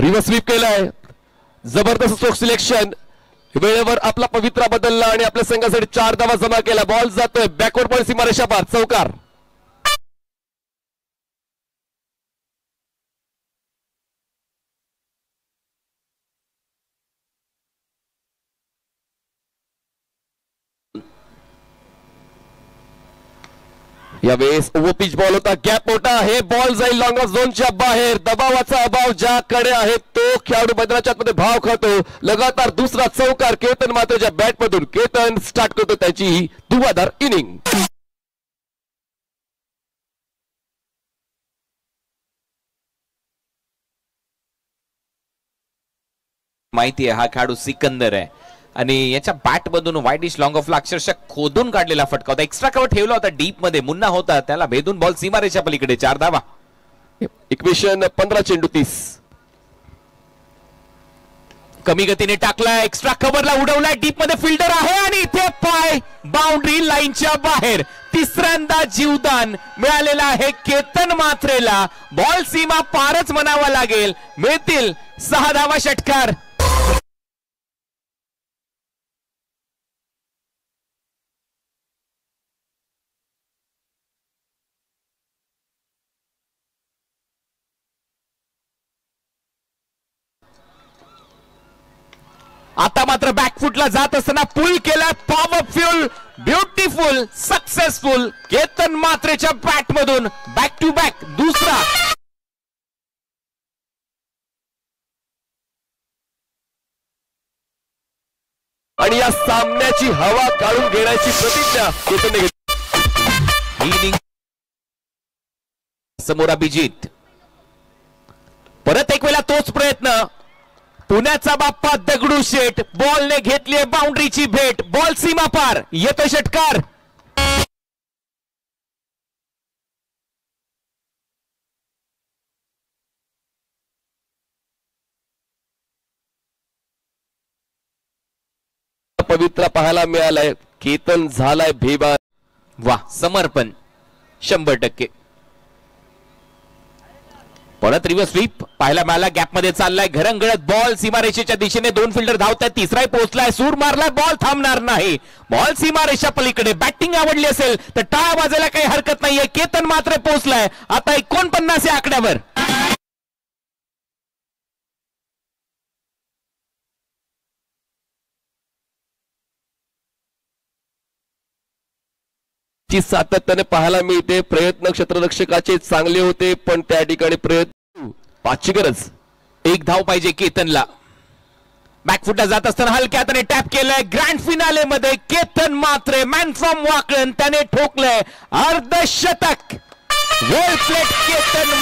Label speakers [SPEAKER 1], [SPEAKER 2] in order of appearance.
[SPEAKER 1] Reverse sweep केलाय, जबरदस्त stroke selection, वेळेवर आपला पवित्रा बदलला आणि आपल्या संघासाठी 4 धावा जमा केला. बॉल जातोय बॅकवर्ड पॉइंट सीमारेषा पार, चौकार. यावेळेस ओव्हर पिच बॉल होता, गॅप मोठा, हे बॉल जाईल लॉंग ऑफ झोनच्या बाहेर. दबावाचा अभाव ज्याकडे आहे तो खेळाडू मैदानाच्या आतमध्ये भाव खातो. लगातार दुसरा चौकार केतन मात्रेच्या बॅट मधून. केतन स्टार्ट करतो त्याची धुवाधार इनिंग.
[SPEAKER 2] माहिती आहे हा खेळाडू सिकंदर आहे आणि याच्या बॅट मधून वाईडिश लॉंग ऑफला अक्षरशः खोदून काढलेला फटका होता. एक्स्ट्रा कव्हर ठेवला होता, डीप मध्ये मुन्ना होता, त्याला भेदून बॉल सीमारेषा पलीकडे. 4 धावा.
[SPEAKER 1] इक्वेशन 15 चेंडू 30.
[SPEAKER 2] कमी गतीने टाकला, एक्स्ट्रा कव्हरला उडवलाय, डीप मध्ये फिल्डर आहे आणि इथे पाय बाउंड्री लाईनच्या बाहेर. तिसऱ्यांदा जीवदान मिळालेला आहे केतन मात्रेला. बॉल सीमा पारच म्हणावा लागेल. मिळतील 6 धावा षटकार. आता मात्र बॅकफुटला जात असताना पुल केला, पॉवरफुल, ब्युटिफुल, सक्सेसफुल. केतन मात्रेच्या बॅट मधून बॅक टू बॅक दुसरा.
[SPEAKER 1] आणि या सामन्याची हवा काढून घेण्याची प्रतिज्ञा केतनने घेतली.
[SPEAKER 2] समोर अभिजित, परत एक वेळा तोच प्रयत्न. पुण्याचा बाप्पा दगडूशेठ बॉलने घेतली बाउंड्रीची भेट. बॉल सीमा पार, येतो षटकार.
[SPEAKER 1] पवित्रा पाहायला मिळालाय. केतन झालाय भेबान.
[SPEAKER 2] वा, समर्पण 100%. परत रिव्हर्स स्वीप पाहायला मिळाला, गॅप मध्ये चाललाय, घरंगळत बॉल सीमारेषेच्या दिशेने. 2 फिल्डर धावतात, तिसराही पोहोचलाय, सूर मारलाय, बॉल थांबणार नाही. बॉल सीमारेषा पलीकडे. बॅटिंग आवडली असेल तर टाळ्या वाजायला काही हरकत नाहीये. केतन मात्र पोहोचलाय आता 49 या आकड्यावर.
[SPEAKER 1] ची सातत्याने पाहायला मिळते. प्रयत्न क्षेत्ररक्षकाचे चांगले होते पण त्या ठिकाणी प्रयत्न 5ची गरज.
[SPEAKER 2] 1 धाव पाहिजे केतनला. बॅकफुटला जात असताना हलक्यात टॅप केलंय. ग्रँड फिनाले मध्ये केतन मात्रे, मॅन फ्रॉम वाकळण, त्याने ठोकलंय अर्धशतक. वेल प्लेट केतन.